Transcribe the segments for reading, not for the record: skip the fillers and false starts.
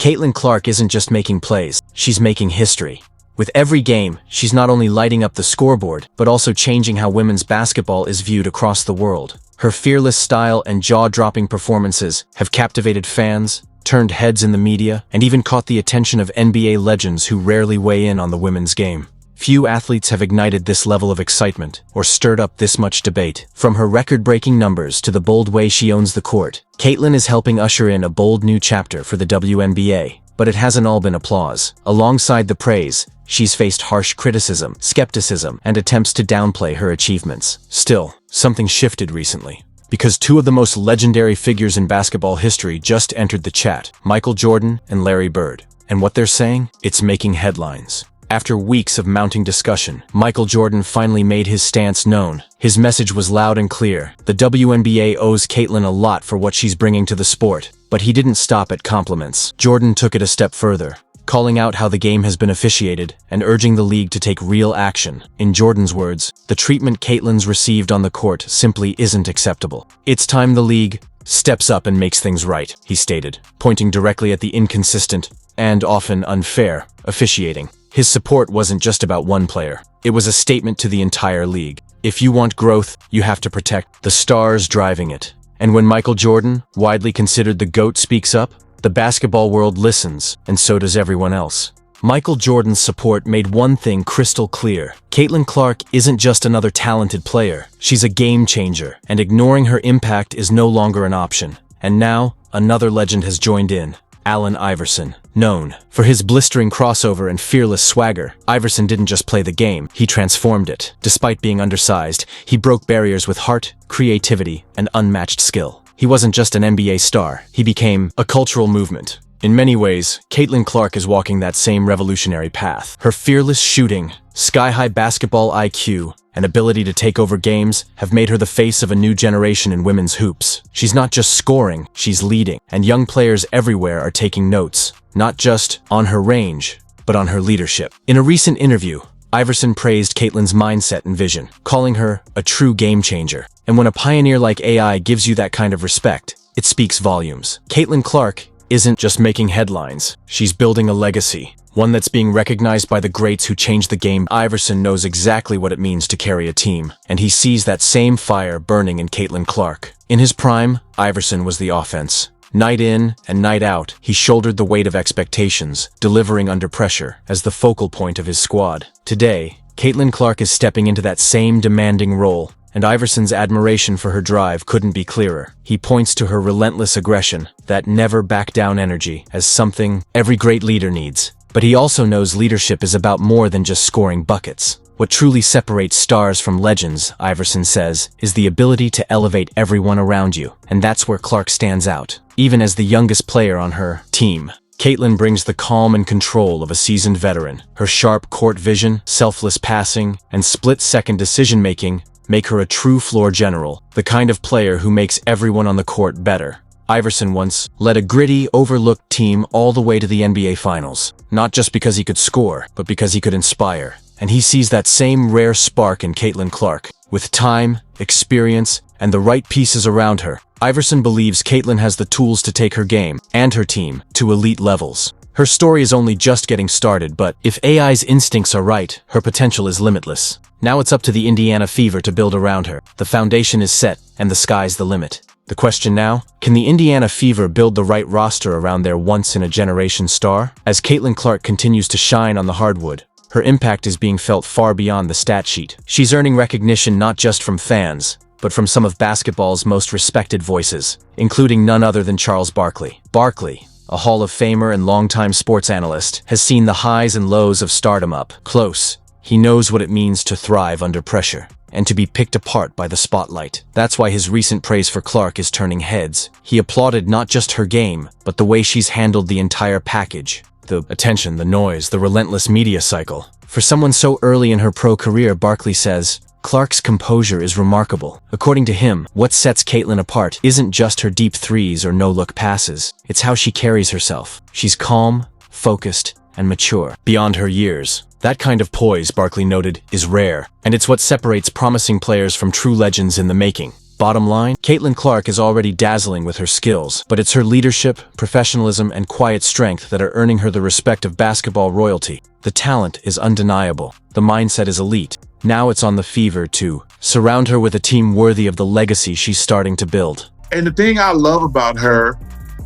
Caitlin Clark isn't just making plays, she's making history. With every game, she's not only lighting up the scoreboard, but also changing how women's basketball is viewed across the world. Her fearless style and jaw-dropping performances have captivated fans, turned heads in the media, and even caught the attention of NBA legends who rarely weigh in on the women's game. Few athletes have ignited this level of excitement or stirred up this much debate. From her record-breaking numbers to the bold way she owns the court, Caitlin is helping usher in a bold new chapter for the WNBA. But it hasn't all been applause. Alongside the praise, she's faced harsh criticism, skepticism, and attempts to downplay her achievements. Still, something shifted recently. Because two of the most legendary figures in basketball history just entered the chat, Michael Jordan and Larry Bird. And what they're saying? It's making headlines. After weeks of mounting discussion, Michael Jordan finally made his stance known. His message was loud and clear. The WNBA owes Caitlin a lot for what she's bringing to the sport. But he didn't stop at compliments. Jordan took it a step further, calling out how the game has been officiated and urging the league to take real action. In Jordan's words, the treatment Caitlin's received on the court simply isn't acceptable. It's time the league steps up and makes things right, he stated, pointing directly at the inconsistent and often unfair officiating. His support wasn't just about one player. It was a statement to the entire league. If you want growth, you have to protect the stars driving it. And when Michael Jordan, widely considered the GOAT, speaks up, the basketball world listens, and so does everyone else. Michael Jordan's support made one thing crystal clear. Caitlin Clark isn't just another talented player. She's a game changer, and ignoring her impact is no longer an option. And now, another legend has joined in. Allen Iverson. Known for his blistering crossover and fearless swagger, Iverson didn't just play the game, he transformed it. Despite being undersized, he broke barriers with heart, creativity, and unmatched skill. He wasn't just an NBA star, he became a cultural movement. In many ways, Caitlin Clark is walking that same revolutionary path. Her fearless shooting, sky-high basketball IQ, and ability to take over games have made her the face of a new generation in women's hoops. She's not just scoring, she's leading, and young players everywhere are taking notes, not just on her range, but on her leadership. In a recent interview, Iverson praised Caitlin's mindset and vision, calling her a true game changer. And when a pioneer like AI gives you that kind of respect, it speaks volumes. Caitlin Clark isn't just making headlines, she's building a legacy. One that's being recognized by the greats who changed the game. Iverson knows exactly what it means to carry a team, and he sees that same fire burning in Caitlin Clark. In his prime, Iverson was the offense. Night in and night out, he shouldered the weight of expectations, delivering under pressure as the focal point of his squad. Today, Caitlin Clark is stepping into that same demanding role, and Iverson's admiration for her drive couldn't be clearer. He points to her relentless aggression, that never-back-down energy, as something every great leader needs. But he also knows leadership is about more than just scoring buckets. What truly separates stars from legends, Iverson says, is the ability to elevate everyone around you. And that's where Clark stands out. Even as the youngest player on her team, Caitlin brings the calm and control of a seasoned veteran. Her sharp court vision, selfless passing, and split-second decision-making make her a true floor general, the kind of player who makes everyone on the court better. Iverson once led a gritty, overlooked team all the way to the NBA Finals, not just because he could score, but because he could inspire. And he sees that same rare spark in Caitlin Clark. With time, experience, and the right pieces around her, Iverson believes Caitlin has the tools to take her game and her team to elite levels. Her story is only just getting started, but if AI's instincts are right, her potential is limitless. Now it's up to the Indiana Fever to build around her. The foundation is set, and the sky's the limit. The question now, can the Indiana Fever build the right roster around their once-in-a-generation star? As Caitlin Clark continues to shine on the hardwood, her impact is being felt far beyond the stat sheet. She's earning recognition not just from fans, but from some of basketball's most respected voices, including none other than Charles Barkley. Barkley, a Hall of Famer and longtime sports analyst, has seen the highs and lows of stardom up close. He knows what it means to thrive under pressure, and to be picked apart by the spotlight. That's why his recent praise for Clark is turning heads. He applauded not just her game, but the way she's handled the entire package. The attention, the noise, the relentless media cycle. For someone so early in her pro career, Barkley says, Clark's composure is remarkable. According to him, what sets Caitlin apart isn't just her deep threes or no-look passes. It's how she carries herself. She's calm, focused, and mature. Beyond her years. That kind of poise, Barkley noted, is rare, and it's what separates promising players from true legends in the making. Bottom line, Caitlin Clark is already dazzling with her skills, but it's her leadership, professionalism, and quiet strength that are earning her the respect of basketball royalty. The talent is undeniable. The mindset is elite. Now it's on the fever to surround her with a team worthy of the legacy she's starting to build. And the thing I love about her,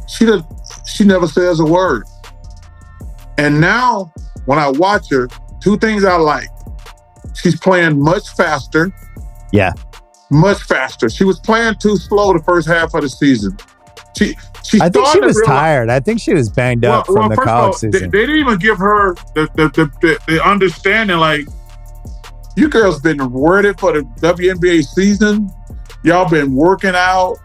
she never says a word. And now, when I watch her, two things I like. She's playing much faster. Yeah. Much faster. She was playing too slow the first half of the season. I think she was tired. I think she was banged up from the college season. They didn't even give her the understanding, like, you girls been ready for the WNBA season. Y'all been working out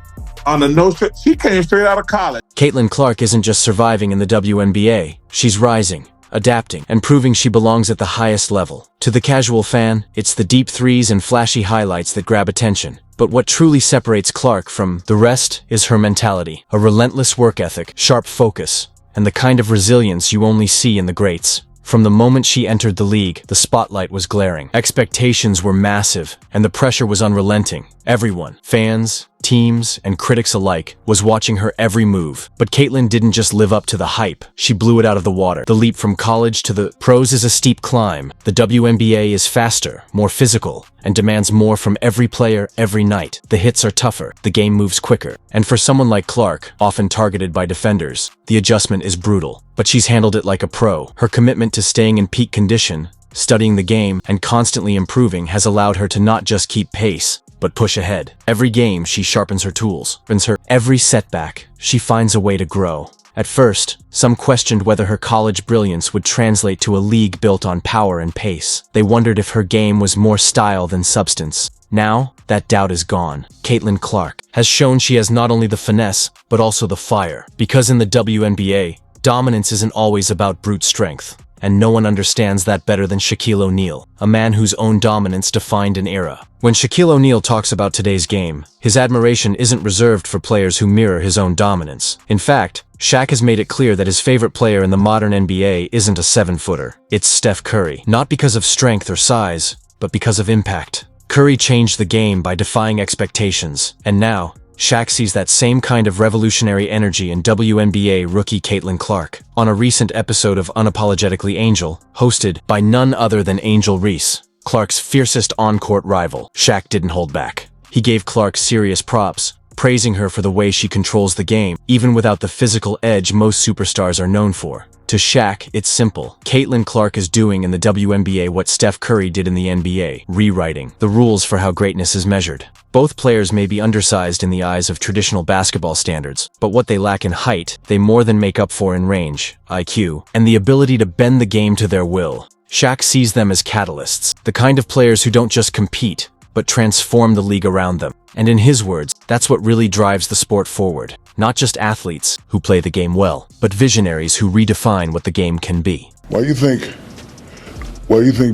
on the no-strip. She came straight out of college. Caitlin Clark isn't just surviving in the WNBA. She's rising, adapting, and proving she belongs at the highest level. To the casual fan, it's the deep threes and flashy highlights that grab attention. But what truly separates Clark from the rest is her mentality, a relentless work ethic, sharp focus, and the kind of resilience you only see in the greats. From the moment she entered the league, the spotlight was glaring. Expectations were massive, and the pressure was unrelenting. Everyone, fans, teams, and critics alike, was watching her every move. But Caitlin didn't just live up to the hype. She blew it out of the water. The leap from college to the pros is a steep climb. The WNBA is faster, more physical, and demands more from every player every night. The hits are tougher, the game moves quicker. And for someone like Clark, often targeted by defenders, the adjustment is brutal. But she's handled it like a pro. Her commitment to staying in peak condition, studying the game, and constantly improving has allowed her to not just keep pace, but push ahead. Every game, she sharpens her tools. Every setback, she finds a way to grow. At first, some questioned whether her college brilliance would translate to a league built on power and pace. They wondered if her game was more style than substance. Now, that doubt is gone. Caitlin Clark has shown she has not only the finesse, but also the fire. Because in the WNBA, dominance isn't always about brute strength. And no one understands that better than Shaquille O'Neal, a man whose own dominance defined an era. When Shaquille O'Neal talks about today's game, his admiration isn't reserved for players who mirror his own dominance. In fact, Shaq has made it clear that his favorite player in the modern NBA isn't a 7-footer. It's Steph Curry. Not because of strength or size, but because of impact. Curry changed the game by defying expectations, and now, Shaq sees that same kind of revolutionary energy in WNBA rookie Caitlin Clark. On a recent episode of Unapologetically Angel, hosted by none other than Angel Reese, Clark's fiercest on-court rival, Shaq didn't hold back. He gave Clark serious props, praising her for the way she controls the game, even without the physical edge most superstars are known for. To Shaq, it's simple. Caitlin Clark is doing in the WNBA what Steph Curry did in the NBA, rewriting the rules for how greatness is measured. Both players may be undersized in the eyes of traditional basketball standards, but what they lack in height, they more than make up for in range, IQ, and the ability to bend the game to their will. Shaq sees them as catalysts, the kind of players who don't just compete, but transform the league around them. And in his words, that's what really drives the sport forward. Not just athletes who play the game well, but visionaries who redefine what the game can be. Why do you think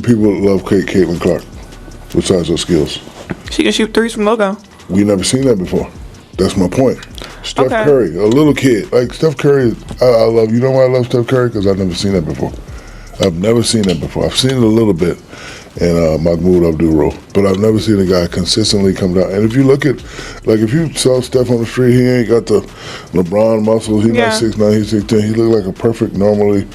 people love Caitlin Clark, besides her skills? She can shoot threes from logo. We never seen that before. That's my point. Steph Okay. Curry, a little kid. Like Steph Curry, I love, you know why I love Steph Curry? Because I've never seen that before. I've never seen that before. I've seen it a little bit in Mahmoud Abdul-Roh, but I've never seen a guy consistently come down. And if you look at, like if you saw Steph on the street, he ain't got the LeBron muscles. He's not 6'9", he's 6'10". He look like a perfect, normally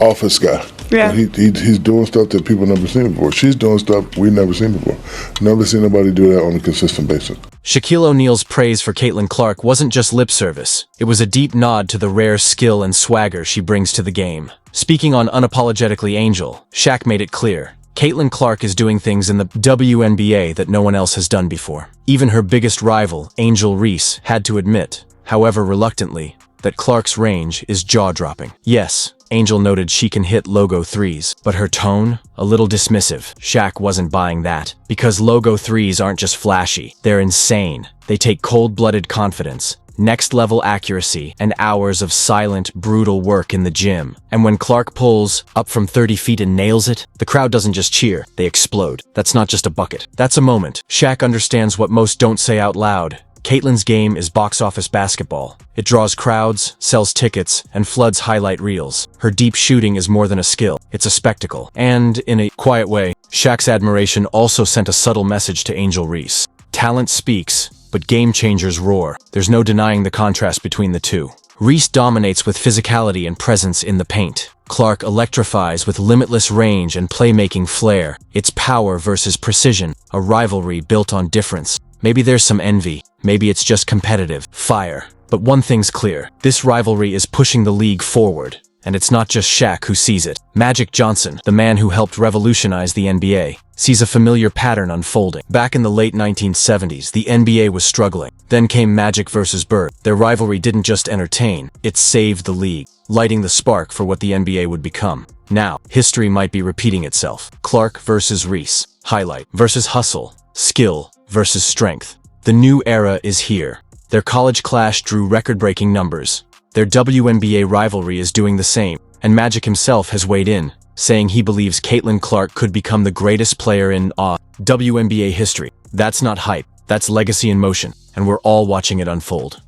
office guy. Yeah. He's doing stuff that people never seen before. She's doing stuff we've never seen before. Never seen nobody do that on a consistent basis. Shaquille O'Neal's praise for Caitlin Clark wasn't just lip service. It was a deep nod to the rare skill and swagger she brings to the game. Speaking on Unapologetically Angel, Shaq made it clear. Caitlin Clark is doing things in the WNBA that no one else has done before. Even her biggest rival, Angel Reese, had to admit, however reluctantly, that Clark's range is jaw-dropping. Yes, Angel noted she can hit logo threes, but her tone, a little dismissive. Shaq wasn't buying that, because logo threes aren't just flashy, they're insane. They take cold-blooded confidence, next-level accuracy, and hours of silent, brutal work in the gym. And when Clark pulls up from 30 feet and nails it, the crowd doesn't just cheer, they explode. That's not just a bucket. That's a moment. Shaq understands what most don't say out loud. Caitlin's game is box office basketball. It draws crowds, sells tickets, and floods highlight reels. Her deep shooting is more than a skill. It's a spectacle. And, in a quiet way, Shaq's admiration also sent a subtle message to Angel Reese. Talent speaks, but game changers roar. There's no denying the contrast between the two. Reese dominates with physicality and presence in the paint. Clark electrifies with limitless range and playmaking flair. It's power versus precision, a rivalry built on difference. Maybe there's some envy, maybe it's just competitive fire. But one thing's clear, this rivalry is pushing the league forward. And it's not just Shaq who sees it. Magic Johnson, the man who helped revolutionize the NBA, sees a familiar pattern unfolding. Back in the late 1970s, the NBA was struggling. Then came Magic versus Bird. Their rivalry didn't just entertain, it saved the league, lighting the spark for what the NBA would become. Now, history might be repeating itself. Clark versus Reese. Highlight versus hustle. Skill versus strength. The new era is here. Their college clash drew record-breaking numbers. Their WNBA rivalry is doing the same, and Magic himself has weighed in, saying he believes Caitlin Clark could become the greatest player in WNBA history. That's not hype, that's legacy in motion, and we're all watching it unfold.